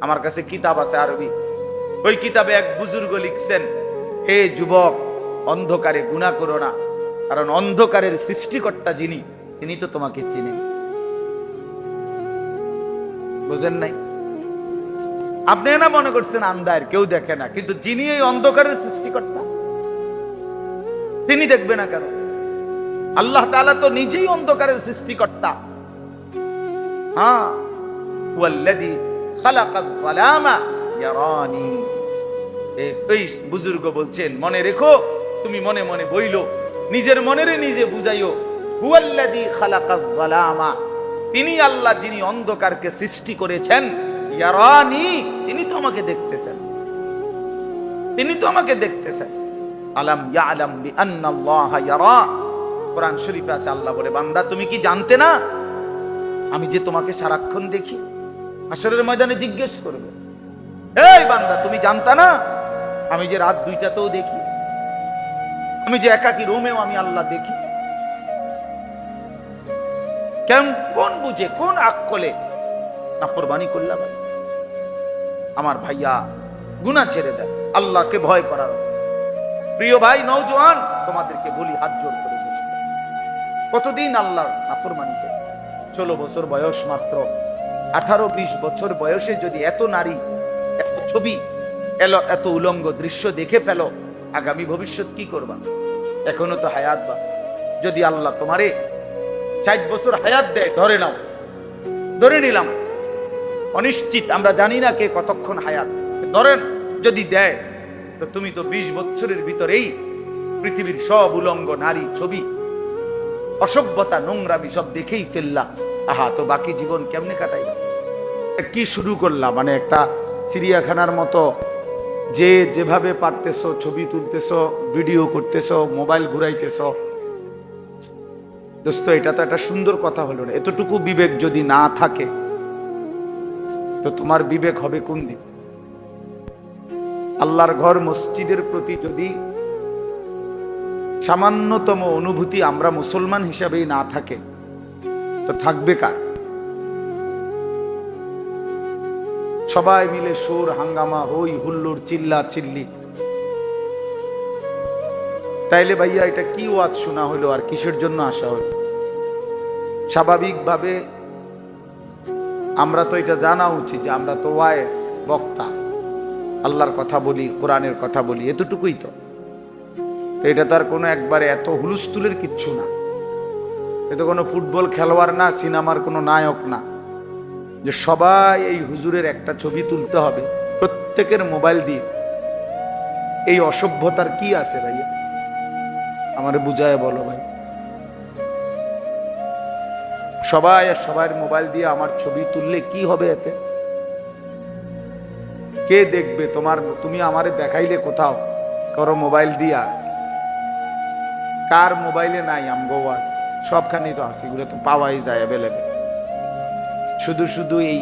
আমার কাছে কিতাব আছে আরবি, ওই কিতাবে এক বুজুর্গ লিখছেন, হে যুবক, অন্ধকারে গুনাহ করো না, কারণ অন্ধকারের সৃষ্টিকর্তা যিনি, তিনি তো তোমাকে চিনেন। বুঝেন নাই? আপনি না মনে করছেন আন্ধার, কেউ দেখে না, কিন্তু যিনি এই অন্ধকারের সৃষ্টিকর্তা, তিনি দেখবে না কেন? আল্লাহ তাআলা তো নিজেই অন্ধকারের সৃষ্টিকর্তা। হ্যাঁ, ওয়াল্লাযী খালাকায যালামা ইয়ারানি। এই বুজুর্গ বলছেন, মনে রেখো, তুমি মনে মনে বইলো, নিজের মনেরে নিজে বুঝাইও, হুয়াল্লাযী খালাকায যালামা, তিনি আল্লাহ যিনি অন্ধকারকে সৃষ্টি করেছেন, ইয়ারানি, তিনি তো আমাকে দেখতেছেন, তিনি তো আমাকে দেখতেছেন। আলাম ইয়ালাম বিআন্নাল্লাহা ইয়ারা, কোরআন শরীফে আছে, আল্লাহ বলে, বান্দা তুমি কি জানতে না আমি যে তোমাকে সারাক্ষণ দেখি? হাসরের ময়দানে জিজ্ঞেস করবে, এই বান্দা তুমি জানতা না আমি যে রাত 2টাতেও দেখি, আমি যে একাকী রুমেও আমি আল্লাহ দেখি? কেন, কোন বুঝে, কোন আকলে নাফরমানি করলাম? আমার ভাইয়া, গুনাহ ছেড়ে দেয়, আল্লাহকে ভয় করার। প্রিয় ভাই নওজোয়ান, তোমাদেরকে বলি, হাত জোর করে বসতে, কতদিন আল্লাহর নাফরমানি করে? 16 বছর বয়স মাত্র, 18-20 বছর বয়সে যদি এত নারী, এত ছবি এলো, এত উলঙ্গ দৃশ্য দেখে ফেলো, আগামী ভবিষ্যৎ কি করবা? এখনো তো হায়াত বা, যদি আল্লাহ তোমারে 60 বছর হায়াত দেয়, ধরে নাও, ধরে নিলাম, অনিশ্চিত, আমরা জানি না কে কতক্ষণ হায়াত, ধরেন যদি দেয়, তো তুমি তো 20 বছরের ভিতরেই পৃথিবীর সব উলঙ্গ নারী ছবি, অসভ্যতা, নোংরামি সব দেখেই ফেললা। আহা, তো বাকি জীবন কেমনে কাটাইবা? কি শুরু করলাম, মানে একটা চিড়িয়াখানার মতো, যে যেভাবে পারতেছো ছবি তুলতেছো, ভিডিও করতেছো, মোবাইল ঘুরাইতেছো। দোস্ত, এটা তো একটা সুন্দর কথা হলো না। এতটুকু বিবেক যদি না থাকে, তো তোমার বিবেক হবে কোন দিক? আল্লাহর ঘর মসজিদের প্রতি যদি সামান্যতম অনুভূতি আমরা মুসলমান হিসাবেই না থাকে, তো থাকবে কার? সবাই মিলে সুর হাঙ্গামা, হই হুল্লোড়, চিল্লা চিল্লি, তাইলে ভাইয়া এটা কি ওয়াজ শোনা হলো, আর কিসের জন্য আসা হলো? স্বাভাবিকভাবে আমরা তো এটা জানা উচিত যে আমরা তো ওয়াইজ, বক্তা, আল্লাহর কথা বলি, কোরআনের কথা বলি, এতটুকুই তো। এটা তার কোনো একবারে এত হুলুস্থুলের কিচ্ছু না। এটা কোনো ফুটবল খেলোয়াড় না, সিনেমার কোনো নায়ক না, যে সবাই এই হুজুরের একটা ছবি তুলতে হবে প্রত্যেকের মোবাইল দিয়ে। এই অসভ্যতার কি আছে ভাইয়া? আমারে বুঝায় বলো ভাই। সবাই আর সবার মোবাইল দিয়ে আমার ছবি তুললে কি হবে এতে? কে দেখবে তোমার? তুমি আমারে দেখাইলে কোথাও করো মোবাইল দিয়া, কার মোবাইলে নাই আমগো ওয়াজ? সবখানেই তো আছে, এগুলো তো পাওয়াই যায় অ্যাভেলেবেল। শুধু শুধু এই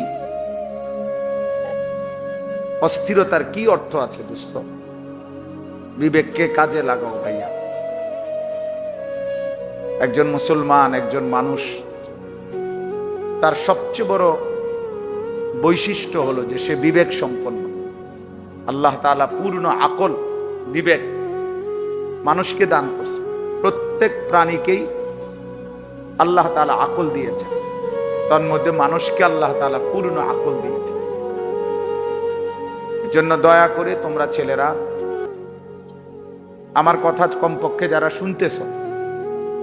অস্থিরতার কি অর্থ আছে দোস্ত? বিবেককে কাজে লাগাও ভাইয়া। একজন মুসলমান, একজন মানুষ, তার সবচেয়ে বড় বৈশিষ্ট্য হলো যে সে বিবেক সম্পন্ন। আল্লাহ তাআলা পূর্ণ আকল, বিবেক মানুষকে দান করছে। প্রত্যেক প্রাণীকেই আল্লাহ তাআলা আকল দিয়েছে, তার মধ্যে মানুষকে আল্লাহ তাআলা পূর্ণ আকল দিয়েছে। এজন্য দয়া করে তোমরা ছেলেরা, আমার কথা কমপক্ষে যারা শুনতেছ,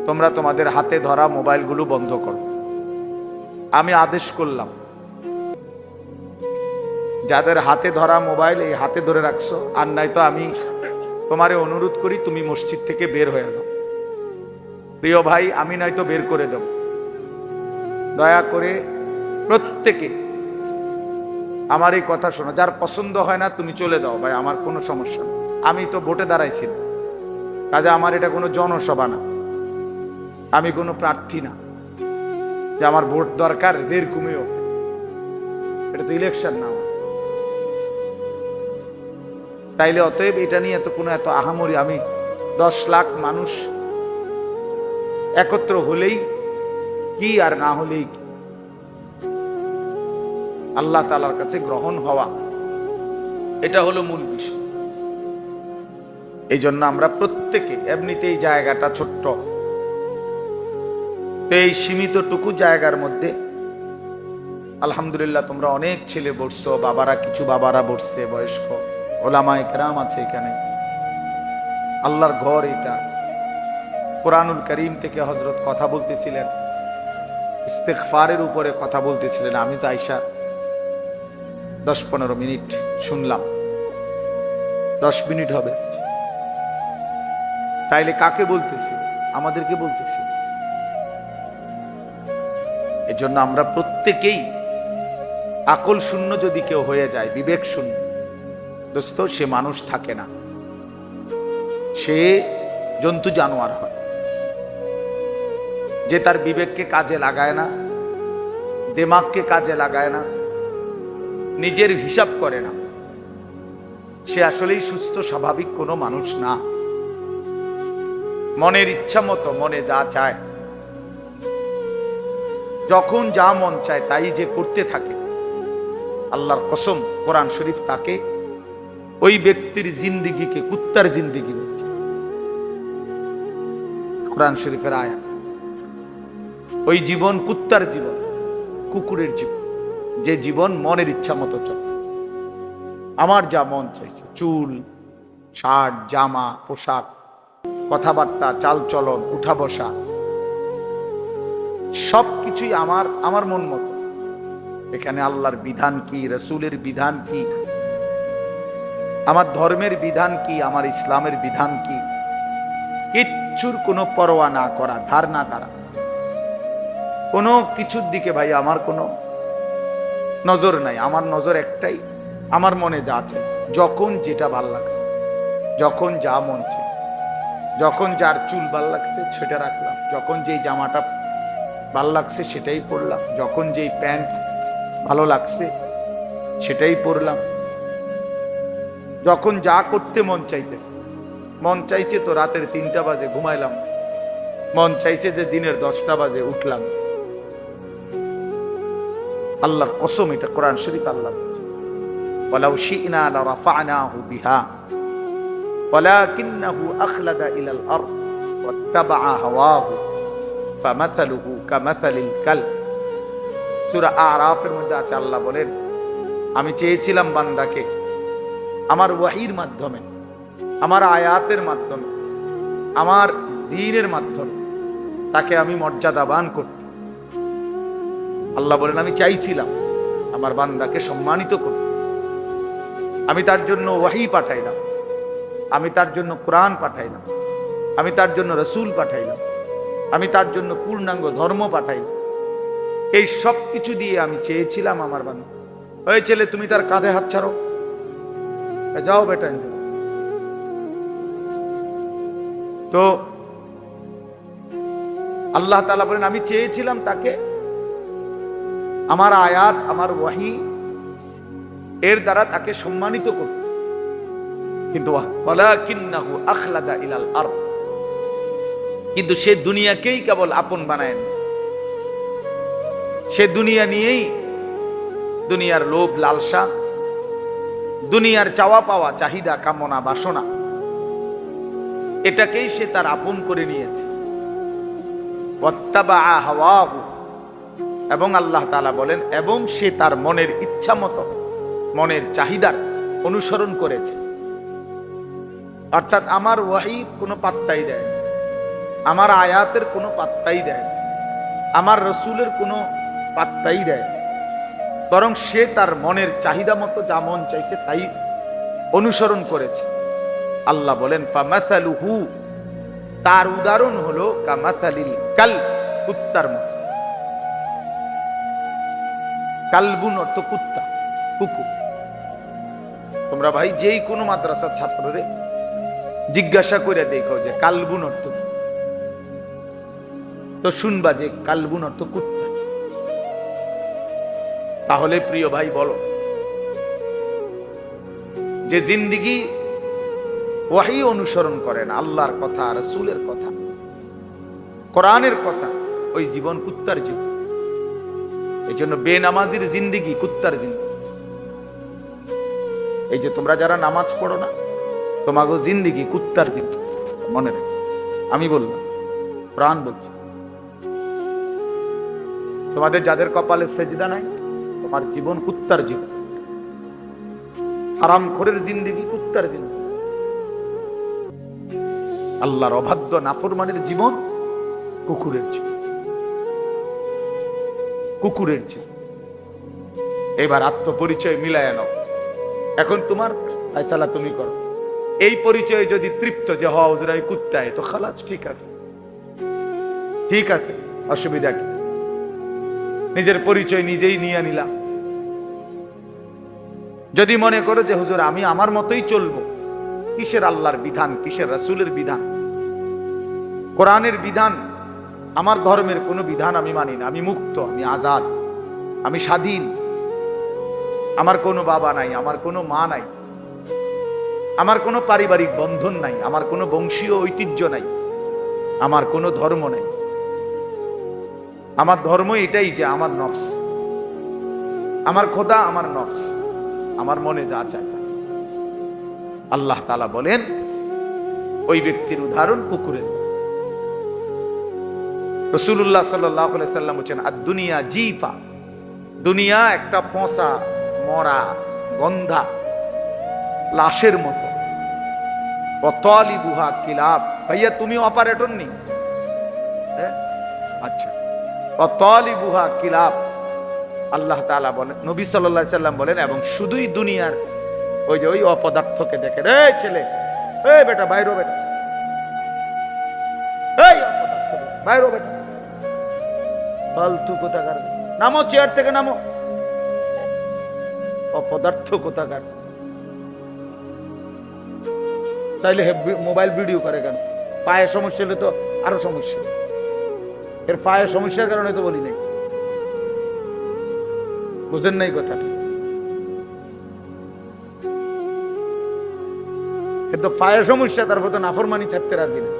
তোমরা তোমাদের হাতে ধরা মোবাইলগুলো বন্ধ করো। আমি আদেশ করলাম, যাদের হাতে ধরা মোবাইল এই হাতে ধরে রাখছো, আর নয়তো আমি তোমারে অনুরোধ করি তুমি মসজিদ থেকে বের হয়ে যাও। প্রিয় ভাই, আমি নয়তো বের করে দেব। দয়া করে প্রত্যেকে আমার এই কথা শোনো। যার পছন্দ হয় না তুমি চলে যাও ভাই, আমার কোনো সমস্যা নেই। আমি তো ভোটে দাঁড়াইছি না, কাজে আমার এটা কোনো জনসভা না, আমি কোনো প্রার্থী না যে আমার ভোট দরকার যেরকমই হোক। এটা তো ইলেকশন না। তাইলে অতএব এটা নিয়ে এত কোনো এত আহামরি, আমি 10 লাখ মানুষ একত্র হলেই কি আর না হলেই কি। আল্লাহ তাআলার কাছে গ্রহণ হওয়া, এটা হলো মূল বিষয়। এই জন্য আমরা প্রত্যেকে, এমনিতেই জায়গাটা ছোট্ট, তো এই সীমিতটুকু জায়গার মধ্যে আলহামদুলিল্লাহ তোমরা অনেক ছেলে বসছো, বাবারা, কিছু বাবারা বসছে, বয়স্ক ওলামায়ে কেরাম আছে এখানে। আল্লাহর ঘর এটা। কোরআনুল কারীম থেকে হযরত কথা বলতেছিলেন, ইস্তেগফারের উপরে কথা বলতেছিলেন। আমি তো আইসা 10-15 মিনিট শুনলাম, 10 মিনিট হবে। তাইলে কাকে বলতেছি? আমাদেরকে বলতেছি। এজন্য আমরা প্রত্যেকেই আকল শূন্য যদি কেউ হয়ে যায়, বিবেক শূন্য, দোস্ত, সে মানুষ থাকে না, সে জন্তু জানোয়ার হয়। যে তার বিবেককে কাজে লাগায় না, দিমাগকে কাজে লাগায় না, নিজের হিসাব করে না, সে আসলেই সুস্থ স্বাভাবিক কোনো মানুষ না। মনের ইচ্ছা মতো মনে যা চায়, যখন যা মন চায় তাই যে করতে থাকে, আল্লাহর কসম কোরআন শরীফ তাকে, ওই ব্যক্তির জিন্দিগিকে কুত্তার জিন্দিগি বলছে। কোরআন শরীফের আয়াত, ওই জীবন কুত্তার জীবন, কুকুরের জীবন, যে জীবন মনের ইচ্ছা মতো চলে। আমার যা মন চাইছে, চুল, শার্ট, জামা, পোশাক, কথাবার্তা, চাল চলন, উঠা বসা, সবকিছুই আমার মন মতো। এখানে আল্লাহর বিধান কি, রাসূলের বিধান কি, আমার ধর্মের বিধান কি, আমার ইসলামের বিধান কি, কিচ্ছুর কোনো পরোয়া না করা, ধার না করা, কোনো কিছুর দিকে ভাই আমার কোনো নজর নাই। আমার নজর একটাই, আমার মনে যা চাইছে, যখন যেটা ভাল লাগছে, যখন যা মন চাই, যখন যার চুল ভাল লাগছে সেটা রাখলাম, যখন যেই জামাটা ভাল লাগছে সেটাই পরলাম, যখন যেই প্যান্ট ভালো লাগছে সেটাই পরলাম, যখন যা করতে মন চাইতেছে। মন চাইছে তো রাতের 3টা বাজে ঘুমাইলাম, মন চাইছে যে দিনের 10টা বাজে উঠলাম। আল্লাহর কসম, এটা কোরআন শরীফ আল্লাহ, ওয়ালাউ শি'না লারাফা'নাহু বিহা ওয়ালাকিন্নাহু আখলাদা ইলাল আরদ ওয়াত্তাবা'a হাওয়াহু ফামাসালুহু কামাসালিল কালব। সূরা আরাফের মধ্যে আছে, আল্লাহ বলেন, আমি চেয়েছিলাম বান্দাকে আমার ওয়াহির মাধ্যমে, আমার আয়াতের মাধ্যমে, আমার দ্বীনের মাধ্যমে তাকে আমি মর্যাদাবান করতে। আল্লাহ বলেন, আমি চাইছিলাম আমার বান্দাকে সম্মানিত করতে। আমি তার জন্য ওয়াহি পাঠাইলাম, আমি তার জন্য কোরআন পাঠাইলাম, আমি তার জন্য রাসূল পাঠাইলাম, আমি তার জন্য পূর্ণাঙ্গ ধর্ম পাঠাইলাম। এই সব কিছু দিয়ে আমি চেয়েছিলাম আমার বান্দা, ওই ছেলে তুমি তার কাঁধে হাত ছাড়ো, যাও বেটা। তো আল্লাহ তাআলা বলেন, আমি চেয়েছিলাম তাকে আমার আয়াত, আমার ওয়াহি এর দ্বারা তাকে সম্মানিত করতে, কিন্তু ওয়ালাকিন্নাহু আখলাদা ইলাল আরদ, কিন্তু সে দুনিয়াকেই কেবল আপন বানায় নিয়েছে। সে দুনিয়া নিয়েই, দুনিয়ার লোভ লালসা, দুনিয়ার চাওয়া পাওয়া, চাহিদা, কামনা, বাসনা, এটাকেই সে তার আপন করে নিয়েছে। ওয়াত্তাবা'a হাওয়াহু, এবং আল্লাহ তাআলা বলেন, এবং সে তার মনের ইচ্ছা মতো, মনের চাহিদার অনুসরণ করেছে। অর্থাৎ আমার ওয়াহির কোনো পাত্তাই দেয় না, আমার আয়াতের কোনো পাত্তাই দেয় না, আমার রাসূলের কোনো পাত্তাই দেয় না, বরং সে তার মনের চাহিদা মতো যা মন চাইছে তাই অনুসরণ করেছে। আল্লাহ বলেন, ফামাসালুহু, তার উদাহরণ হলো কামাসালিল কালব, কুত্তার মতো। কালবুন অর্থ কুত্তা, কুকুর। তোমরা ভাই যেই কোনো মাদ্রাসার ছাত্ররে জিজ্ঞাসা করে দেখো যে কালবুন অর্থ কি, তো শুনবা যে কালবুন অর্থ কুত্তা। তাহলে প্রিয় ভাই বলো, যে জিন্দিগি ওয়াহি অনুসরণ করে না, আল্লাহর কথা, রাসূলের কথা, কোরআনের কথা, ওই জীবন কুত্তার জীবন। এই জন্য বেনামাজির জিন্দিগি কুত্তার জিন্দিগি। এই যে তোমরা যারা নামাজ পড়ো না, তোমাগো জিন্দিগি কুত্তার জিন্দিগি, মনে রেখো। আমি বললাম, প্রাণ বলছি, তোমাদের যাদের কপালে সেজদা নাই, তোমার জীবন কুত্তার জীবন। হারামখোরের জিন্দিগি কুত্তার জিন্দিগি। আল্লাহর অবাধ্য নাফরমানের জীবন কুকুরের জীবন, কুকুরের জীবন। এবার আত্মপরিচয় মিলায় নাও। এখন তোমার ফায়সালা তুমি করো। এই পরিচয়ে যদি তৃপ্ত যে হুজুর আমি কুত্তায়, তো খালাস, ঠিক আছে, ঠিক আছে, অসুবিধা কি? নিজের পরিচয় নিজেই নিয়ে নিলাম। যদি মনে করো যে হুজুর আমি আমার মতোই চলবো, কিসের আল্লাহর বিধান, কিসের রাসূলের বিধান, কোরআনের বিধান, আমার ধর্মের কোনো বিধান আমি মানি না, আমি মুক্ত, আমি আজাদ, আমি স্বাধীন, আমার কোনো বাবা নাই, আমার কোনো মা নাই, আমার কোনো পারিবারিক বন্ধন নাই, আমার কোনো বংশীয় ঐতিহ্য নাই, আমার কোনো ধর্ম নাই। আমার ধর্ম এটাই যে আমার নফস, আমার খোদা আমার নফস, আমার মনে যা চায়। আল্লাহ তাআলা বলেন ওই ব্যক্তির উদাহরণ কুকুরের। রাসূলুল্লাহ সাল্লাল্লাহু আলাইহি সাল্লাম বলেন আদ-দুনিয়া জিফা, দুনিয়া একটা পচা মরা গন্ধা লাশের মতো। ওয়াতালিবুহা কিলাব। ভাইয়া তুমি অপারেটর নেই? আচ্ছা, ওয়াতালিবুহা কিলাব। আল্লাহ তাআলা বলেন, নবী সাল্লাল্লাহু আলাইহি সাল্লাম বলেন, এবং শুধুই দুনিয়ার ওই যে ওই অপদার্থকে দেখেন, এই ছেলে, এই বেটা বাইরো, বেটা এই অপদার্থ বাইরো, বেটা ফালতু কোথাকার, নামো চেয়ার থেকে নামো, অপদার্থ কোথাকার। তাইলে মোবাইল ভিডিও করে কেন? পায়ের সমস্যা হলে তো আরো সমস্যা। এর পায়ের সমস্যার কারণে তো বলি নাই, বুঝেন নাই কথাটা? কিন্তু পায়ের সমস্যা, তারপর তো নাফরমানি ছাড়তে রাজি না।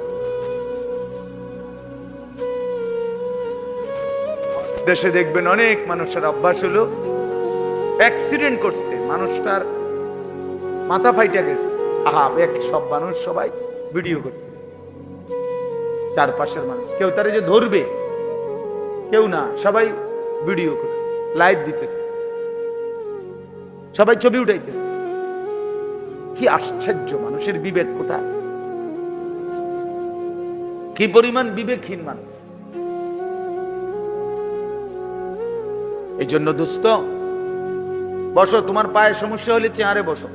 দেশে দেখবেন অনেক মানুষের অভ্যাস হলো, অ্যাক্সিডেন্ট করছে, মানুষটার মাথা ফাইটা গেছে, আহা সব মানুষ সবাই ভিডিও করতেছে, চারপাশের মানুষ, কেউ তারে যে ধরবে কেউ না, সবাই ভিডিও করতেছে, লাইভ দিতেছে, সবাই ছবি উঠাইতেছে। কি আশ্চর্য, মানুষের বিবেক কোথায়? কি পরিমাণ বিবেকহীন মানুষ। এই জন্য দোস্ত, বসো, তোমার পায়ের সমস্যা হলে চেয়ারে বসো।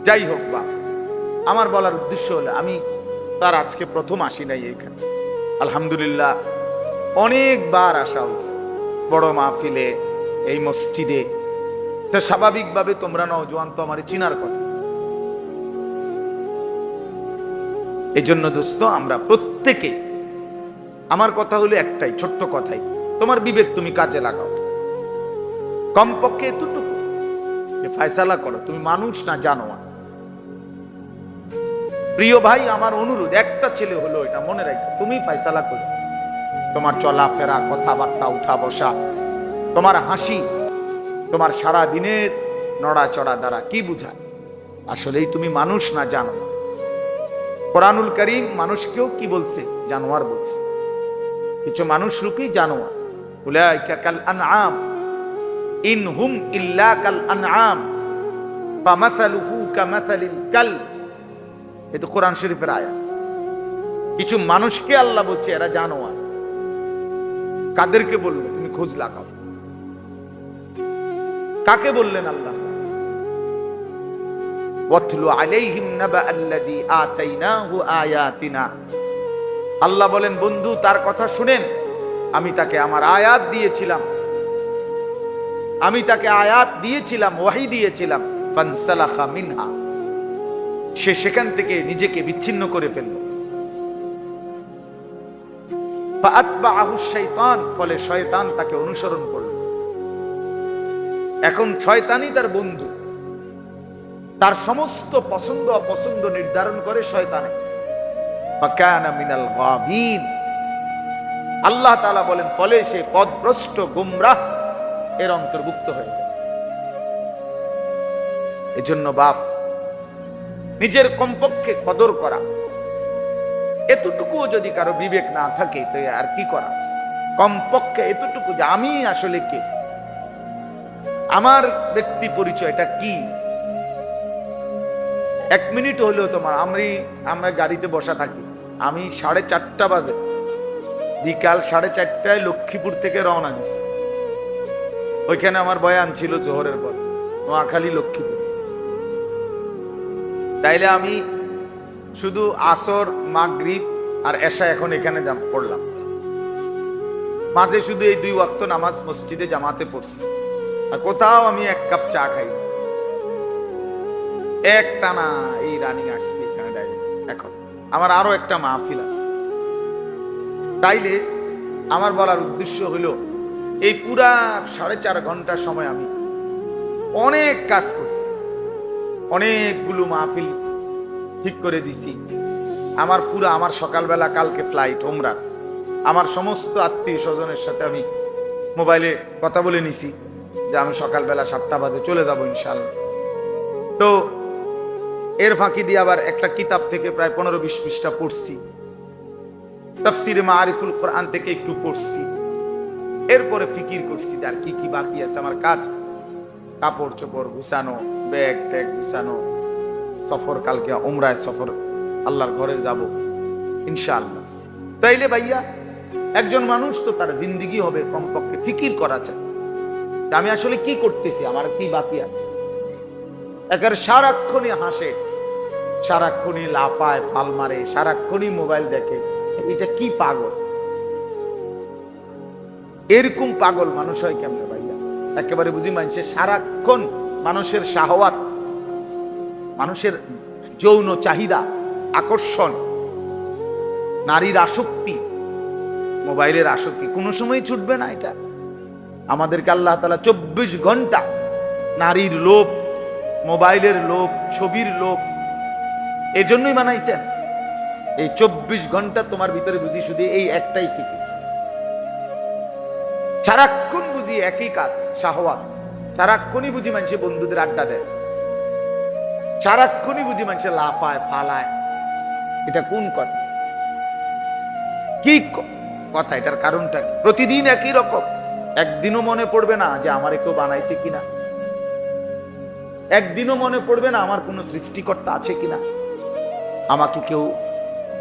যাই হোক, বা আমার বলার উদ্দেশ্য হলো, আমি তার আজকে প্রথম আসি নাই এখানে, আলহামদুলিল্লাহ অনেকবার আসা হয়েছে বড় মাহফিলে, এই মসজিদে। স্বাভাবিকভাবে তোমরা নওজোয়ান তো আমার চিনার কথা। এই জন্য দোস্ত, আমরা প্রত্যেকে, আমার কথা হলো একটাই ছোট্ট কথাই, তোমার বিবেক তুমি কাজে লাগাও। কমপক্ষে এতটুকু যে ফয়সালা করো, তুমি মানুষ না জানোয়ার। প্রিয় ভাই, আমার অনুরোধ, একটা ছেলে হলো, এটা মনে রাখো, তুমি ফয়সালা করো। তোমার চলাফেরা, কথাবার্তা, উঠা বসা, তোমার হাসি, তোমার সারা দিনের নড়াচড়া দ্বারা কি বুঝায়? আসলেই তুমি মানুষ না জানোয়ার। কোরআনুল কারীম মানুষকেও কি বলছে? জানোয়ার বলছে। কিছু মানুষ রূপী জানোয়ার। উলাইকা কাল আনআম ইন হুম ইল্লা কাল আনআম ফামাসালুহু কামাসালিল কালব। এটা কোরআন শরীফের আয়াত। কিছু মানুষকে আল্লাহ বলছে এরা জানোয়ার। কাদেরকে বললো? তুমি খোঁজ লাগাও। কাকে বললেন আল্লাহ? ওয়াতলু আলাইহিম নাবা আল্লাযী আতাইনাহু আয়াতিনা। আল্লাহ বলেন, বন্ধু তার কথা শুনেন, আমি তাকে আমার আয়াত দিয়েছিলাম, আমি তাকে আয়াত দিয়েছিলাম, ওয়াহী দিয়েছিলাম। ফানসালাখা মিনহা, সে সেখান থেকে নিজেকে বিচ্ছিন্ন করে ফেলল। ফাআতবাআহু শাইতান, ফলে শয়তান তাকে অনুসরণ করল। এখন শয়তানই তার বন্ধু, তার সমস্ত পছন্দ অপছন্দ নির্ধারণ করে শয়তানে। ফাকানা মিনাল গাবিন, আল্লাহ তাআলা বলেন ফলে সে পথভ্রষ্ট গুমরাহ এর অন্তর্ভুক্ত হয়ে যায়। এজন্য বাপ নিজের কমপক্ষে কদর করা, এতটুকুও যদি কারো বিবেক না থাকে তো আর কি করা। কমপক্ষে এতটুকু যে আমি আসলে কে, আমার ব্যক্তি পরিচয়টা কি। 1 মিনিট হলেও তোমার আমরা গাড়িতে বসা থাকি, আমি 4:30 বাজে বিকাল 4:30টায় লক্ষ্মীপুর থেকে রওনা দিছি। ওইখানে আমার বয়ান ছিল জোহরের পর, নোয়াখালী লক্ষ্মীপুর। তাইলে আমি শুধু আসর, মাগরিব আর এশা এখন এখানে পড়লাম, মাঝে শুধু এই 2 ওয়াক্ত নামাজ মসজিদে জামাতে পড়ছি, আর কোথাও আমি 1 কাপ চা খাই। একটানা এই রানিং আসছি এখানে ডাইরেক্ট। এখন আমার আরো একটা মাহফিল আছে। তাইলে আমার বলার উদ্দেশ্য হলো এই পুরা 4.5 ঘন্টার সময় আমি অনেক কাজ করছি, অনেকগুলো মাহফিল ঠিক করে দিছি। আমার সকালবেলা কালকে ফ্লাইট ওমরা, আমার সমস্ত আত্মীয় স্বজনের সাথে আমি মোবাইলে কথা বলে নিছি যে আমি সকালবেলা 7টা বাজে চলে যাব ইনশাআল্লাহ। তো এর ফাঁকি দিয়ে আবার একটা কিতাব থেকে প্রায় 15-20 পৃষ্ঠা পড়ছি, তাফসিরে মাআরিফুল কোরআন থেকে একটু পড়ছি। এরপরে ফিকির করছি আর কি কি বাকি আছে আমার কাজ, কাপড় চোপড় গুছানো, ব্যাগ ট্যাগ গুছানো, সফর, কালকে উমরায় সফর, আল্লাহর ঘরে যাব ইনশাআল্লাহ। তাইলে ভাইয়া একজন মানুষ তো তার জিন্দেগি হবে কমপক্ষে ফিকির করা চাই আমি আসলে কি করতেছি, আমার কি বাকি আছে। একের সারাক্ষণই হাসে, সারাক্ষণই লাফায়, পাল মারে, সারাক্ষণই মোবাইল দেখে, এটা কি পাগল? এরকম পাগল মানুষ হয় কেমনে ভাইয়া? একেবারে বুঝি মানুষের সারাক্ষণ মানুষের শাহওয়াত, মানুষের যৌন চাহিদা, আকর্ষণ, নারীর আসক্তি, মোবাইলের আসক্তি কোনো সময় ছুটবে না। এটা আমাদেরকে আল্লাহ তাআলা 24 ঘন্টা নারীর লোভ, মোবাইলের লোভ, ছবির লোভ এজন্যই বানাইছেন। এই 24 ঘন্টা তোমার ভিতরে বুঝি শুধু এই একটাই ফিকির, সারাক্ষণ বুঝি একই কাজ, শাহওয়াত। সারাক্ষণই বুঝি মানুষে বন্ধুদের আড্ডা দেয়, সারাক্ষণই বুঝি মানুষে লাফায় ফালায়। এটা কোন কথা? কি কথা? এটার কারণটা কি? প্রতিদিন একই রকম। একদিনও মনে পড়বে না যে আমার কেউ বানাইছে কিনা, একদিনও মনে পড়বে না আমার কোনো সৃষ্টিকর্তা আছে কিনা, আমাকে কেউ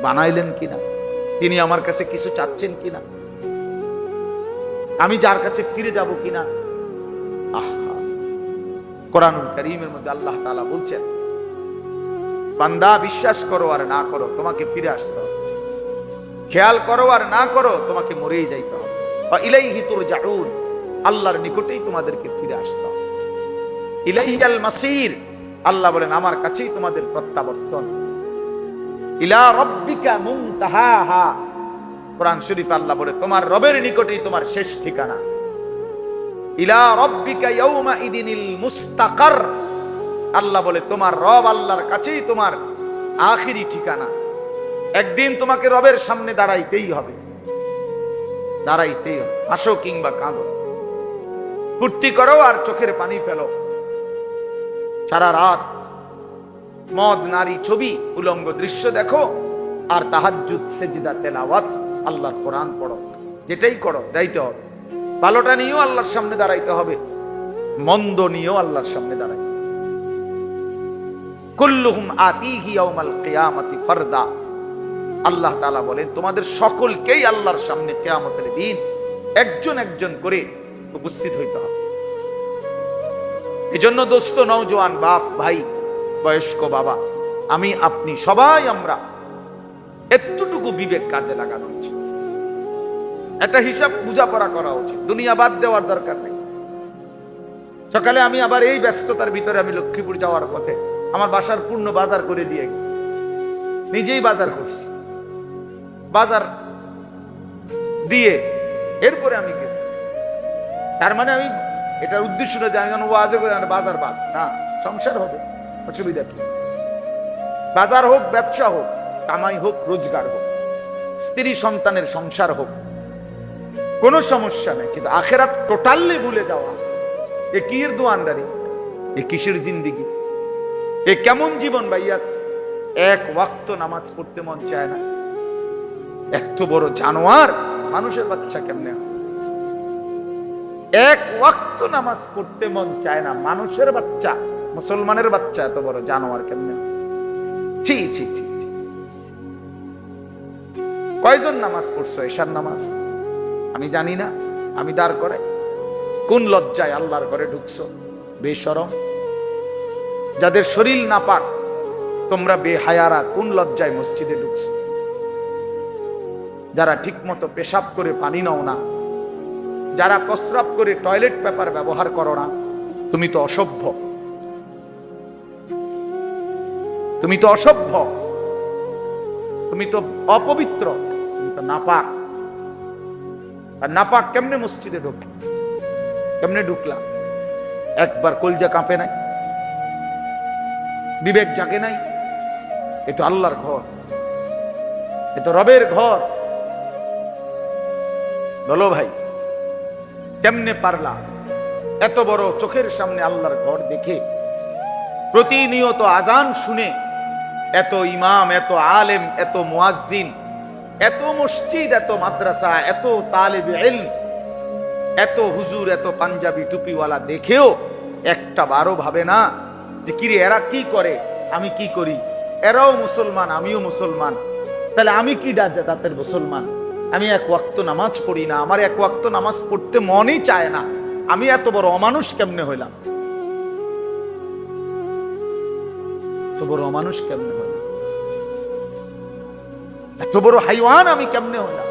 বানাইলেন কিনা, তিনি আমার কাছে কিছু চাচ্ছেন কিনা, আমি যার কাছে ফিরে যাব কিনা। আহা, কোরআনুল কারীমের মধ্যে আল্লাহ তাআলা বলছেন, বান্দা বিশ্বাস করো আর না করো তোমাকে ফিরে আসতে হবে, খেয়াল করো আর না করো তোমাকে মরেই যাইতে হবে। ইলাইহি তুরজাউন, আল্লাহর নিকটেই তোমাদেরকে ফিরে আসতে হবে। ইলাইহিল মাসির, আল্লাহ বলেন আমার কাছেই তোমাদের প্রত্যাবর্তন। ইলা রাব্বিকা মুনতাহাহা, কোরআন শরীফ আল্লাহ বলে তোমার রবের নিকটেই তোমার শেষ ঠিকানা। ইলা রাব্বিকা ইয়াউমা ইদিনিল মুস্তাকার, আল্লাহ বলে তোমার রব আল্লাহর কাছেই তোমার আখিরি ঠিকানা। একদিন তোমাকে রবের সামনে দাঁড়াইতেই হবে, দাঁড়াইতেই হবে। হাসো কিংবা কাঁদো, ফুর্তি করো আর চোখের পানি ফেলো, সারা রাত মদ, নারী, ছবি, উলঙ্গ দৃশ্য দেখো, আর তাহাজ্জুদ, সেজদা, তেলাওয়াত, আল্লাহর কোরআন পড়ো। যেটাই করো যাইতে হবে। ভালোটা নিয়েও আল্লাহর সামনে দাঁড়াইতে হবে, মন্দ নিয়েও আল্লাহর সামনে দাঁড়াইতে। কুল্লুহুম আতিহি ইয়াউমাল কিয়ামাতি ফারদা, আল্লাহ তাআলা বলেন তোমাদের সকলকেই আল্লাহর সামনে কিয়ামতের দিন একজন একজন করে উপস্থিত হইতে হবে। এজন্য দোস্ত, নওজোয়ান, বাপ, ভাই, বয়স্ক বাবা, আমি আপনি সবাই আমরা এতটুকু বিবেক কাজে লাগানো উচিত, একটা হিসাব বুঝাপড়া করা উচিত। দুনিয়া বাদ দেওয়ার দরকার নেই। সকালে আমি আবার এই ব্যস্ততার ভিতরে আমি লক্ষ্মীপুর যাওয়ার পথে আমার বাসার পূর্ণ বাজার করে দিয়ে গেছি, নিজেই বাজার করছি, বাজার দিয়ে এরপরে আমি গেছি। তার মানে আমি এটার উদ্দেশ্যটা যে আমি ওয়াজে করে বাজার বাদ না, সংসার হবে, অসুবিধা কি? বাজার হোক, ব্যবসা হোক, কামাই হোক, রোজগার হোক, স্ত্রী সন্তানের সংসার হোক, কোনো সমস্যা নেই, কিন্তু আখেরাত টোটালি ভুলে যাওয়া, এ কির দোয়ানদারি, এ কিসের জিন্দিগি, এ কেমন জীবন ভাইয়া? এক ওয়াক্ত নামাজ পড়তে মন চায় না। এত বড় জানোয়ার মানুষের বাচ্চা কেমনে? এক ওয়াক্ত নামাজ পড়তে মন চায় না মানুষের বাচ্চা, মুসলমানের বাচ্চা এত বড় জানোয়ার কেমনে? ছি ছি ছি। কয়জন নামাজ পড়ছো এশার নামাজ? আমি জানি না, আমি দাঁড় করে। কোন লজ্জায় আল্লাহর ঘরে ঢুকছো? বেশরম। যাদের শরীর নাপাক, তোমরা বেহায়ারা, কোন লজ্জায় মসজিদে ঢুকছো? যারা ঠিক মতো পেশাব করে পানি নাও না, যারা প্রস্রাব করে টয়লেট পেপার ব্যবহার করো না, তুমি তো অসভ্য, তুমি তো অসভ্য, তুমি তো অপবিত্র, তুমি তো নাপাক। আর নাপাক কেমনে মসজিদে ঢুকলা? কেমনে ঢুকলা? একবার কলজা কাঁপে নাই? বিবেক জাগে নাই? এ তো আল্লাহর ঘর, এ তো রবের ঘর। বলো ভাই, কেমনে পারলা এত বড় চোখের সামনে আল্লাহর ঘর দেখে, প্রতিনিয়ত আজান শুনে, এত ইমাম, এত আলেম, এত মুয়াজ্জিন, এত মসজিদ, এত মাদ্রাসা, এত তালিবে ইলম, এত হুজুর, এত পাঞ্জাবি টুপিওয়ালা দেখেও একটা বারো ভাবে না যে কিরে এরা কি করে, আমি কি করি? এরাও মুসলমান, আমিও মুসলমান, তাহলে আমি কি জাতের মুসলমান? আমি এক ওয়াক্ত নামাজ পড়ি না, আমার এক ওয়াক্ত নামাজ পড়তে মনই চায় না, আমি এত বড় অমানুষ কেমনে হইলাম? এত বড় অমানুষ কেমনে হইলাম? এত বড় হাইওয়ান আমি কেমনে হইলাম?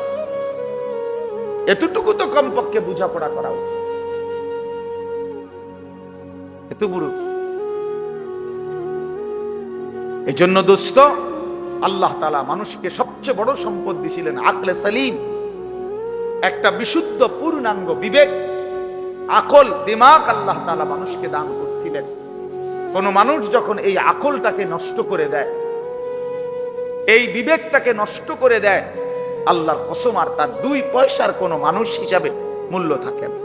এতটুকু তো কমপক্ষে বোঝাপড়া করা উচিত। এত বড়। এই জন্য দোস্ত, আল্লাহ তাআলা মানুষকে সবচেয়ে বড় সম্পদ দিয়েছিলেন আকলে সালিম, একটা বিশুদ্ধ পূর্ণাঙ্গ বিবেক, আকল, দিমাগ আল্লাহ তাআলা মানুষকে দান করছিলেন। কোন মানুষ যখন এই আকলটাকে নষ্ট করে দেয়, এই বিবেকটাকে নষ্ট করে দেয়, আল্লাহর কসম আর তার 2 পয়সার কোন মানুষ হিসাবে মূল্য থাকে না,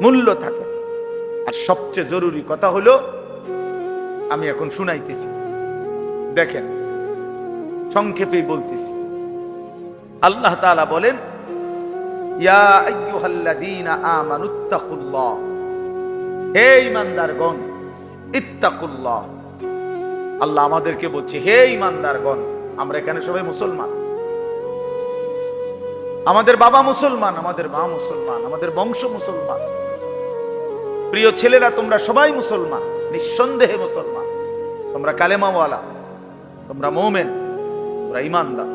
মূল্য থাকে। আর সবচেয়ে জরুরি কথা হলো, আমি এখন শুনাইতেছি, দেখেন সংক্ষেপেই বলতেছি। আল্লাহ তাআলা বলেন, ইয়া আইয়ুহাল্লাযীনা আমানুত্তাকুল্লাহ, হে ঈমানদারগণ, ইত্তাকুল্লাহ। আল্লাহ আমাদেরকে বলছে, হে ঈমানদারগণ। আমরা এখানে সবাই মুসলমান, আমাদের বাবা মুসলমান, আমাদের মা মুসলমান, আমাদের বংশ মুসলমান। প্রিয় ছেলেরা, তোমরা সবাই মুসলমান, নিঃসন্দেহে মুসলমান। তোমরা কালেমাওয়ালা, তোমরা মুমিন, তোমরা ঈমানদার।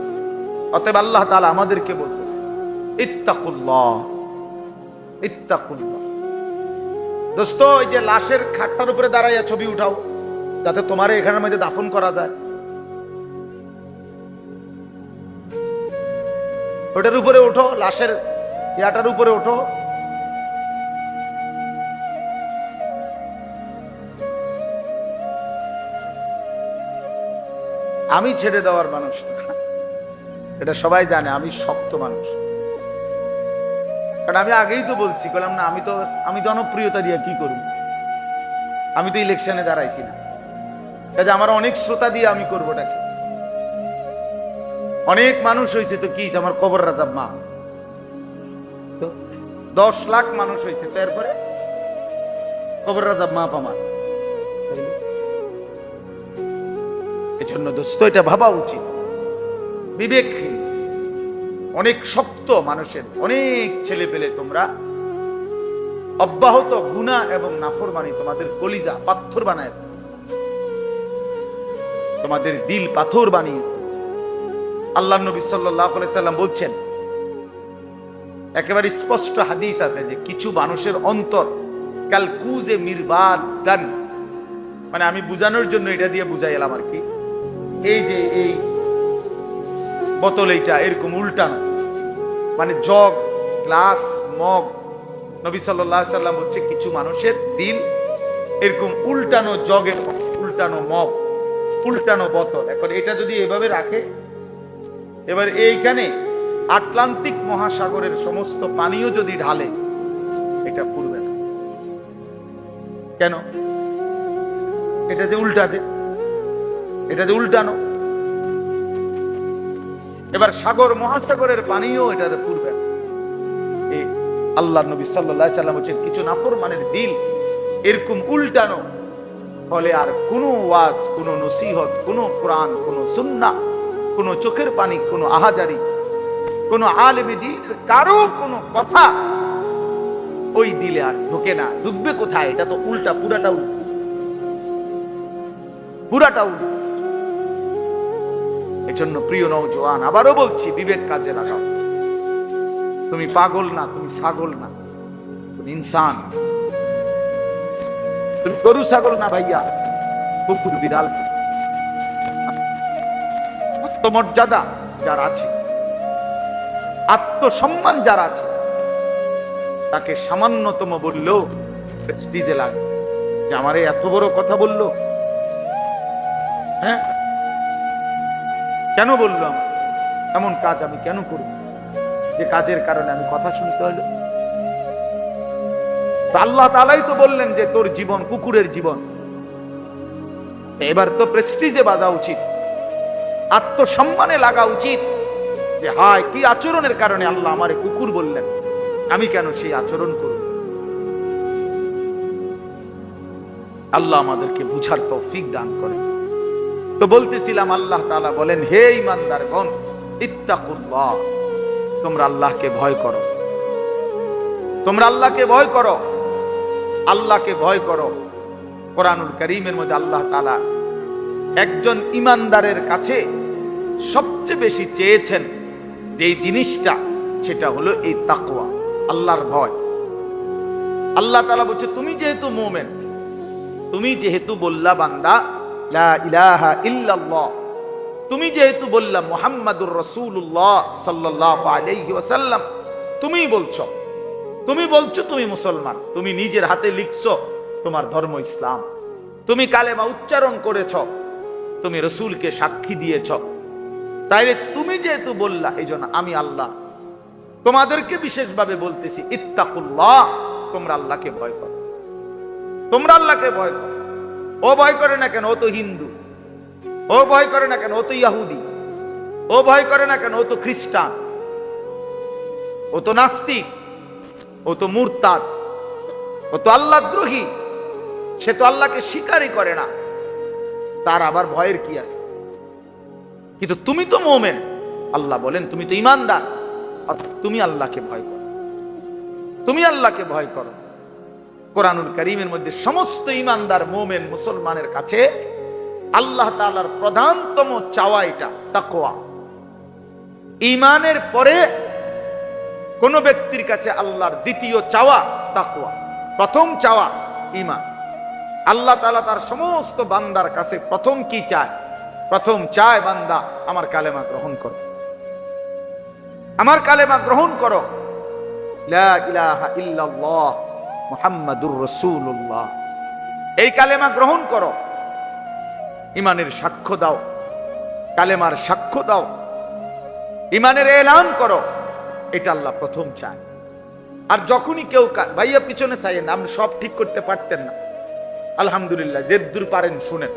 অতএব আল্লাহ তাআলা আমাদেরকে বলতেছে, ইত্তাকুল্লাহ, ইত্তাকুল্লাহ। দোস্ত, এই যে লাশের খাটটার উপরে দাঁড়াইয়া ছবি উঠাও, যাতে তোমার এখানের মধ্যে দাফন করা যায়, ওটার উপরে ওঠো, লাশের ইয়াটার উপরে ওঠো। আমি ছেড়ে দেওয়ার মানুষ না, এটা সবাই জানে। আমি শক্ত মানুষ, কারণ আমি আগেই তো বলছি, বললাম না আমি জনপ্রিয়তা দিয়ে কি করব? আমি তো ইলেকশনে দাঁড়াইছি না, কাজে আমার অনেক শ্রোতা দিয়ে আমি করবোটা কি? অনেক মানুষ হয়েছে তো কি, আমার কবর রাজাব মা তো 10 লাখ মানুষ হয়েছে, তো এরপরে কবর রাজাব মা আমার। এজন্য দোস্ত, এটা ভাবা উচিত। বিবেকহীন অনেক শক্ত মানুষের, অনেক ছেলে পেলে তোমরা অব্যাহত গুনাহ এবং নাফরমানি তোমাদের কলিজা পাথর বানায় ফেলছে, তোমাদের দিল পাথর বানিয়ে ফেলছে। আল্লাহ নবী সাল্লাল্লাহু আলাইহি সাল্লাম বলছেন, একেবারে স্পষ্ট হাদিস আছে যে কিছু মানুষের অন্তর কাল কুজে মিরবাদান, মানে আমি বুঝানোর জন্য এটা দিয়ে বুঝাই এলাম আর কি। এই যে এই বোতল, এইটা এরকম উল্টানো, মানে জগ, গ্লাস, মগ। নবী সাল্লাল্লাহু আলাইহি সাল্লাম বলছে কিছু মানুষের দিল এরকম উল্টানো জগের, উল্টানো মগ, উল্টানো বোতল। এখন এটা যদি এভাবে রাখে, এবার এইখানে আটলান্টিক মহাসাগরের সমস্ত পানিও যদি ঢালে এটা পুড়বে না। কেন? এটা যে উল্টাতে, এটা যে উল্টানো। এবার সাগর মহাসাগরের পানিও এটাতে পুড়বে না। আল্লাহ নবী সাল্লাল্লাহু আলাইহি সাল্লাম বলেন, কিছু নাফরমানের দিল এরকম উল্টানো ফলে আর কোনো ওয়াজ, কোনো নসিহত, কোনো কোরআন, কোনো সুন্নাহ, কোনো চোখের পানি, কোনো আহাজারি, কোনো আলেমে দ্বীন কারো কোনো কথা ওই দিলে আর ঢোকে না। ঢুকবে কোথায়? এটা তো উল্টা, পুরাটা উল্টা, পুরাটা উল্টা। এজন্য প্রিয় নওজোয়ান, আবারও বলছি, বিবেক কাজে লাগাও। তুমি পাগল না, তুমি ছাগল না, তুমি ইনসান। তুমি গরু ছাগল না ভাইয়া, কুকুর বিড়াল। আত্মমর্যাদা যার আছে, আত্মসম্মান যার আছে, তাকে সামান্যতম বললেও প্রেস্টিজে লাগে যে আমারে এত বড় কথা বললো। হ্যাঁ, কেন বললো? এমন কাজ আমি কেন করব যে কাজের কারণে আমি কথা শুনতে হলো? আল্লাহ তাআলাই তো বললেন যে তোর জীবন কুকুরের জীবন। এবার তো প্রেস্টিজে বাজা উচিত, আত্মসম্মানে লাগা উচিত যে হায়, কি আচরণের কারণে আল্লাহ আমারে কুকুর বললেন, আমি কেন সেই আচরণ করব? আল্লাহ আমাদেরকে বুঝার তৌফিক দান করেন। তো বলতেছিলাম, আল্লাহ তাআলা বলেন, হে ঈমানদারগণ, ইত্তাকুল্লাহ, তোমরা আল্লাহকে ভয় করো, তোমরা আল্লাহকে ভয় করো, আল্লাহকে ভয় করো। কোরআনুল কারীমের মধ্যে আল্লাহ তাআলা একজন ঈমানদারের কাছে সবচেয়ে বেশি চেয়েছেন যে জিনিসটা, সেটা হলো এই তাকওয়া, আল্লাহর ভয়। আল্লাহ তাআলা বলছে, তুমি যেহেতু মুমিন, তুমি যেহেতু বললা বান্দা লা ইলাহা ইল্লাল্লাহ, তুমি যেহেতু বললা মুহাম্মাদুর রাসূলুল্লাহ সাল্লাল্লাহু আলাইহি ওয়াসাল্লাম, তুমি বলছো তুমি মুসলমান, তুমি নিজের হাতে লিখছো তোমার ধর্ম ইসলাম, তুমি কালেমা উচ্চারণ করেছ, তুমি রাসূলকে সাক্ষী দিয়েছ, তাইলে তুমি যেহেতু বললা, এইজন্য আমি আল্লাহ তোমাদেরকে বিশেষভাবে বলতেছি, ইত্তাকুল্লাহ, তোমরা আল্লাহকে ভয় করো, তোমরা আল্লাহকে ভয় করো। ও ভয় করে না কেন? ও তো হিন্দু। ও ভয় করে না কেন? ও তো ইহুদি। ও ভয় করে না কেন? ও তো খ্রিস্টান, ও তো নাস্তিক, ও তো মুরতাদ, ও তো আল্লাহদ্রোহী, সে তো আল্লাহকে স্বীকারই করে না, তার আবার ভয়ের কি আছে? কিন্তু তুমি তো মুমিন, আল্লাহ বলেন তুমি তো ঈমানদার, তুমি আল্লাহকে ভয় করো, তুমি আল্লাহকে ভয় করো। কোরআনুল কারীমের মধ্যে সমস্ত ঈমানদার মুমিন মুসলমানের কাছে আল্লাহ তাআলার প্রধানতম চাওয়া এটা তাকওয়া। ঈমানের পরে কোন ব্যক্তির কাছে আল্লাহর দ্বিতীয় চাওয়া তাকওয়া, প্রথম চাওয়া ঈমান। আল্লাহ তাআলা তার সমস্ত বান্দার কাছে প্রথম কি চায়? প্রথম চায়, বান্দা আমার কালেমা গ্রহণ করো, আমার কালেমা গ্রহণ করো, লা ইলাহা ইল্লাল্লাহ মুহাম্মাদুর রাসূলুল্লাহ, এই কালেমা গ্রহণ করো, ঈমানের সাক্ষ্য দাও, কালেমার সাক্ষ্য দাও, ঈমানের এলান করো, এটা আল্লাহ প্রথম চায়। আর যখনই কেউ, ভাইয়া পিছনে চাইেন, আপনি সব ঠিক করতে পারতেন না, আলহামদুলিল্লাহ যেদূর পারেন শুনেন।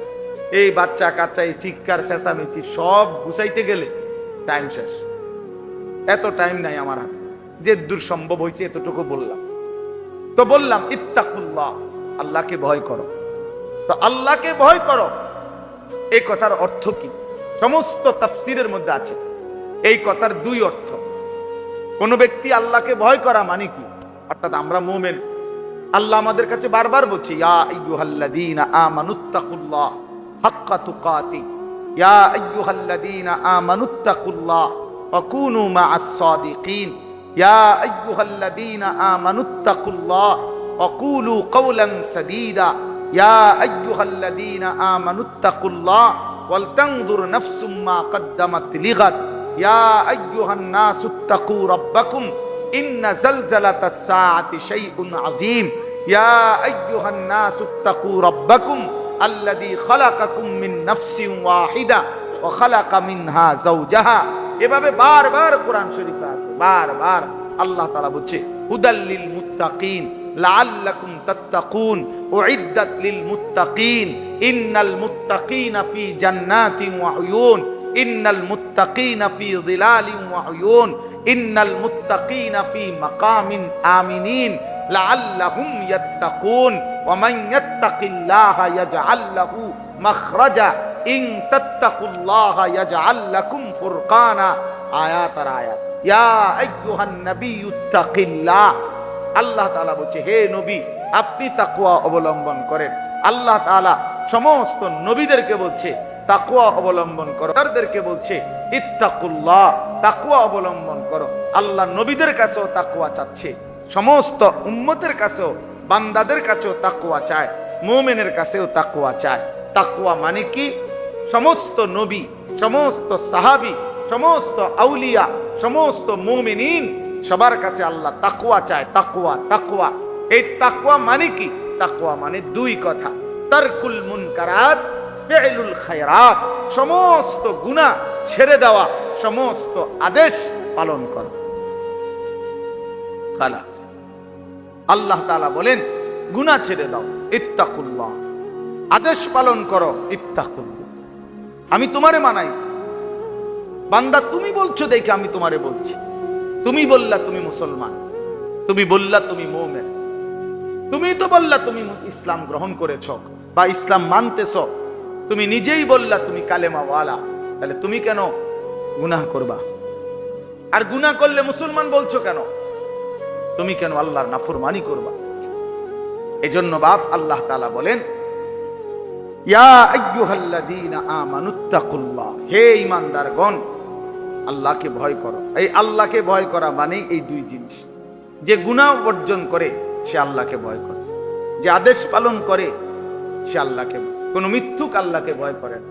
এই বাচ্চা কাচ্চা, এই শিক্ষার চেঁচামেচি সব গুছাইতে গেলে টাইম শেষ, এত টাইম নাই আমার হাতে, যেদূর সম্ভব হয়েছে এতটুকু বললাম। তো বললাম ইত্তাকুল্লাহ, আল্লাহকে ভয় করো। তো আল্লাহকে ভয় করো, এই কথার অর্থ কি? সমস্ত তাফসীরের মধ্যে আছে এই কথার দুই অর্থ। কোন ব্যক্তি আল্লাহকে ভয় করা মানে কি? অর্থাৎ আমরা মুমিন, আল্লাহ আমাদের কাছে বারবার বলছে, ইয়া আইয়ুহাল্লাযীনা আমানুত্তাকুল্লাহ হাক্কা তুকাতি, ইয়া আইয়ুহাল্লাযীনা আমানুত্তাকুল্লাহ ওয়া কুনু মা'আস সাদিকিন, ইয়া আইয়ুহাল্লাযীনা আমানুত্তাকুল্লাহ ওয়া কুলু কাওলান সাদীদা, ইয়া আইয়ুহাল্লাযীনা আমানুত্তাকুল্লাহ ওয়াল তানজুর নাফসুম মা কদ্দামাত লিগাদ, ইয়া আইয়ুহান নাসুত্তাকু রাব্বাকুম ইন্না জালজালাতাস সাআতি শাইউন আযীম, ইয়া আইয়ুহান নাসুত্তাকু রাব্বাকুম আল্লাযী খালাকাকুম মিন নাফসিন ওয়াহিদা ওয়া খালাকা মিনহা যাওজাহা এভাবে বারবার কোরআন শরীফে আছে, বারবার আল্লাহ তাআলা বলছে হুদাল্লিল মুত্তাকিন লাআল্লাকুম তাত্তাকুন উইদ্দাত লিল মুত্তাকিন ইন্নাল মুত্তাকিনা ফি জান্নাতিন ওয়া উয়ুন ইন্নাল মুত্তাকিনা ফি যিলালিন ওয়া উয়ুন ইন্নাল মুত্তাকিনা ফি মাকামিন আমিনিন লাআল্লাহুম ইয়াত্তাকুন ওয়া মান ইয়াত্তাকিল্লাহা ইয়াজআল লাহু মাখরাজা ইন তাত্তাকুল্লাহা ইয়াজআল লাকুম ফুরকানা। আয়াত আর আয়াত। ইয়া আইয়ুহান নাবিয়্যুত্তাকিল্লাহ, আল্লাহ তাআলা বলছে হে নবী আপনি তাকওয়া অবলম্বন করেন। আল্লাহ তাআলা সমস্ত নবীদেরকে বলছে তাকওয়া অবলম্বন করো, তাদেরকে বলছে ইত্তাকুল্লাহ, তাকওয়া অবলম্বন করো। আল্লাহ নবীদের কাছেও তাকওয়া চাচ্ছে, সমস্ত উম্মতের কাছেও বান্দাদের কাছেও তাকওয়া চায়, মুমিনের কাছেও তাকওয়া চায়। তাকওয়া মানে কি? সমস্ত নবী, সমস্ত সাহাবী, সমস্ত আউলিয়া, সমস্ত মুমিনিন সবার কাছে আল্লাহ তাকওয়া চায়। তাকওয়া, তাকওয়া, এই তাকওয়া মানে কি? তাকওয়া মানে দুই কথা, তারকুল মুনকারাত ফি'লুল খায়রাত, সমস্ত গুনাহ ছেড়ে দেওয়া, সমস্ত আদেশ পালন করা। খালাস। আল্লাহ তাআলা বলেন গুনাহ ছেড়ে দাও, ইত্তাকুল্লাহ, আদেশ পালন করো, ইত্তাকুল্লাহ। আমি তোমারে মানাইছি বান্দা, তুমি বলছো দেখে আমি তোমারে বলছি। তুমি বললা তুমি মুসলমান, তুমি বললা তুমি মুমিন, তুমি তো বললা তুমি ইসলাম গ্রহণ করেছো বা ইসলাম মানতেছো, তুমি নিজেই বললা তুমি কালেমা ওয়ালা, তাহলে তুমি কেন গুনাহ করবা? আর গুনাহ করলে মুসলমান বলছো কেন? তুমি কেন আল্লাহর নাফরমানি করবা? এজন্য বাপ আল্লাহ তাআলা বলেন ইয়া আইয়ুহাল্লাযীনা আমানুত্তাকুল্লাহ, হে ঈমানদারগণ আল্লাহকে ভয় করো। এই আল্লাহকে ভয় করা মানে এই দুই জিনিস, যে গুনাহ বর্জন করে সে আল্লাহকে ভয় করে, যে আদেশ পালন করে সে আল্লাহকে, কোনো মিথ্যুক আল্লাহকে ভয় করে না,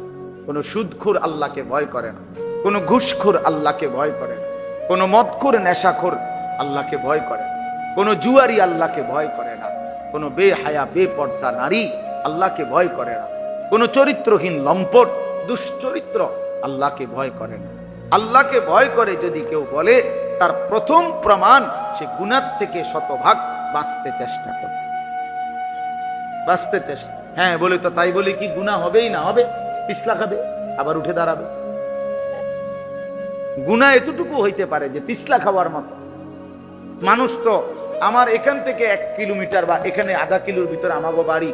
কোনো সুদখোর আল্লাহকে ভয় করে না, কোনো ঘুষখোর আল্লাহকে ভয় করে না, কোনো মদখোর নেশাখোর আল্লাহকে ভয় করে না, কোনো জুয়ারি আল্লাহকে ভয় করে না, কোনো বেহায়া বেপর্দা নারী আল্লাহকে ভয় করে না, কোনো চরিত্রহীন লম্পট দুশ্চরিত্র আল্লাহকে ভয় করে না। আল্লাহকে ভয় করে যদি কেউ বলে, তার প্রথম প্রমাণ সে গুনাহ থেকে শতভাগ বাঁচতে চেষ্টা করে, বাঁচতে চেষ্টা। হ্যাঁ বলে তো তাই বলে কি গুনাহ হবেই না? হবে, পিছলা খাবে, আবার উঠে দাঁড়াবে। গুনাহ এতটুকু হইতে পারে যে পিছলা খাওয়ার মতো। মানুষ তো আমার এখান থেকে 1 কিলোমিটার বা এখানে আধা কিলোর ভিতরে আমাগো বাড়ি,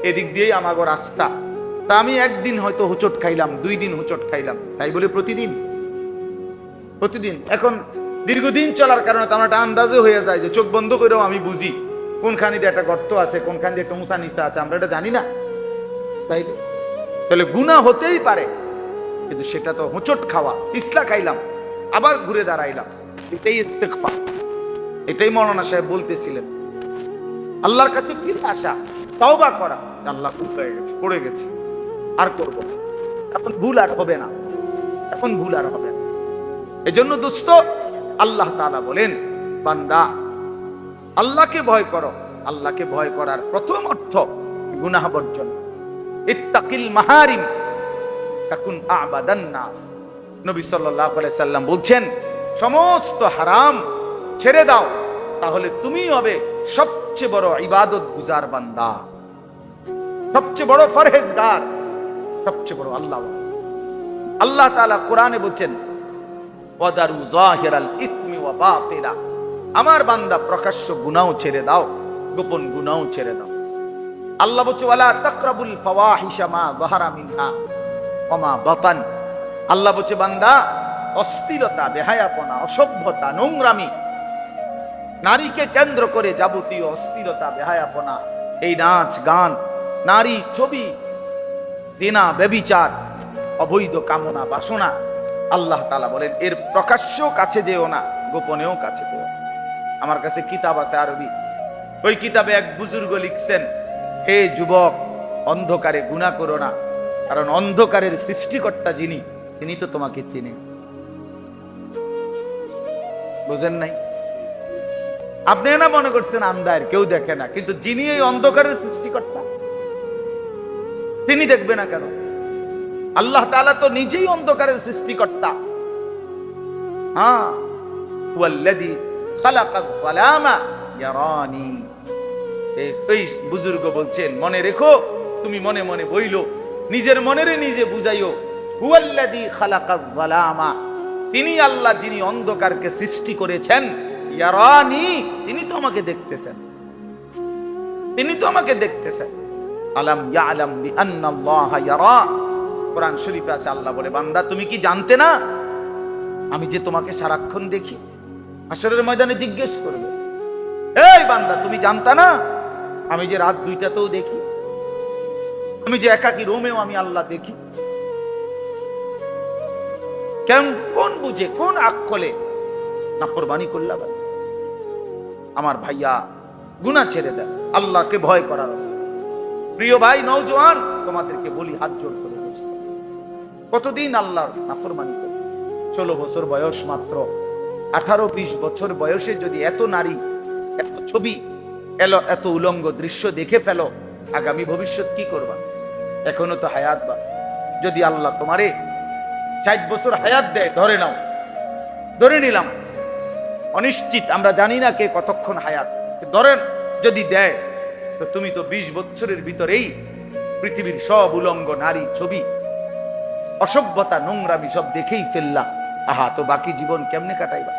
এদিক দিয়েই আমাগো রাস্তা। তা আমি একদিন হয়তো হোঁচট খাইলাম, 2 দিন হোঁচট খাইলাম, তাই বলে প্রতিদিন? প্রতিদিন এখন দীর্ঘদিন চলার কারণে তো আমার একটা আন্দাজে হয়ে যায় যে চোখ বন্ধ করেও আমি বুঝি কোনখানে দিয়ে একটা গর্ত আছে, কোনখানে দিয়ে একটা উঁচা নিচা আছে, আমরা এটা জানি না। তাই তাহলে গুনাহ হতেই পারে, কিন্তু সেটা তো হোঁচট খাওয়া, পিছলা খাইলাম আবার ঘুরে দাঁড়াইলাম, এটাই ইস্তেগফার। এটাই মৌলানা সাহেব বলতেছিলেন, আল্লাহর কাছে ফিরে আসা, তওবা করা। আল্লাহ ভুল হয়ে গেছে, পড়ে গেছে, আর করব না, এখন ভুল আর হবে না, এখন ভুল আর হবে না। এজন্য দোস্ত আল্লাহ তাআলা বলেন বান্দা আল্লাহকে ভয় করো। আল্লাহকে ভয় করার প্রথম অর্থ গুনাহ বর্জন। ইত্তাকিল মাহারিম তাকুন আবাদান নাস। নবী সাল্লাল্লাহু আলাইহি সাল্লাম বলছেন সমস্ত হারাম ছেড়ে দাও, তাহলে তুমি হবে সবচেয়ে বড় ইবাদত গুজার বান্দা, সবচেয়ে বড় ফরহেজগার, সবচেয়ে বড় আল্লাহ। আল্লাহ তাআলা কোরআনে বলছেন ওয়াদারু যাহিরাল ইসমি ওয়া বাতিলা, আমার বান্দা প্রকাশ্য গুনাহ ছেড়ে দাও, গোপন গুনাহ ছেড়ে দাও। আল্লাহ বলছে ওয়ালা তাকরাবুল ফাওয়াহিশা মা যাহারা মিনহা ওয়া মা বাতান। আল্লাহ বলছে বান্দা অস্থিরতা, বেহায়াপনা, অসভ্যতা, নোংরামি, নারীকে কেন্দ্র করে যাবতীয় অস্থিরতা, বেহায়াপনা, এই নাচ গান, নারী ছবি, জিনা, ব্যভিচার, অবৈধ কামনা বাসনা, আল্লাহ তাআলা বলেন এর প্রকাশ্য কাছে যেও না, গোপনেও কাছে যেও। আমার কাছে কিতাব আছে আরবি, ওই কিতাবে এক বুজুর্গ লিখছেন, হে যুবক অন্ধকারে গুনাহ করো না, কারণ অন্ধকারের সৃষ্টিকর্তা যিনি, তিনি তো তোমাকে চিনেন। বুঝেন নাই? আপনি না মনে করছেন আন্ধার, কেউ দেখে না, কিন্তু যিনি এই অন্ধকারের সৃষ্টিকর্তা তিনি দেখবে না কেন? আল্লাহ তাআলা তো নিজেই অন্ধকারের সৃষ্টিকর্তা। হ্যাঁ, হুয়াল্লাযী খালাকায যালামা ইয়ারানি। এই বুজুর্গ বলছেন, মনে রেখো, তুমি মনে মনে বইলো, নিজের মনেরে নিজে বুঝাইও। হুয়াল্লাযী খালাকায যালামা, তিনি আল্লাহ যিনি অন্ধকারকে সৃষ্টি করেছেন। ইয়ারানি, তিনি তো আমাকে দেখতেছেন, তিনি তো আমাকে দেখতেছেন। আলাম ইয়ালাম বিআন্নাল্লাহা ইয়ারা, কোরআন শরীফে আছে, আল্লাহ বলে, বান্দা তুমি কি জানতে না আমি যে তোমাকে সারাক্ষণ দেখি? হাসরের ময়দানে জিজ্ঞেস করবে, এই বান্দা তুমি জানতা না আমি যে রাত 2টাতেও দেখি, আমি যে একাকী রুমেও আমি আল্লাহ দেখি? কেন, কোন বুঝে, কোন আকলে নাফরমানি করলা? আমার ভাইয়া, গুনাহ ছেড়ে দেন, আল্লাহকে ভয় করার। প্রিয় ভাই নওজোয়ান, তোমাদেরকে বলি হাত জোড় করে, কতদিন আল্লাহর নাফরমানি করবে? 16 বছর বয়স মাত্র, 18-20 বছর বয়সে যদি এত নারী, এত ছবি এলো, এত উলঙ্গ দৃশ্য দেখে ফেলো, আগামী ভবিষ্যৎ কি করবা? এখনো তো হায়াত বা, যদি আল্লাহ তোমারে 60 বছর হায়াত দেয়, ধরে নাও, ধরে নিলাম, অনিশ্চিত, আমরা জানি না কে কতক্ষণ হায়াত, ধরেন যদি দেয়, তো তুমি তো 20 বছরের ভিতরেই পৃথিবীর সব উলঙ্গ নারী ছবি, অসভ্যতা, নোংরামি সব দেখেই ফেললা। আহা, তো বাকি জীবন কেমনে কাটাইবা?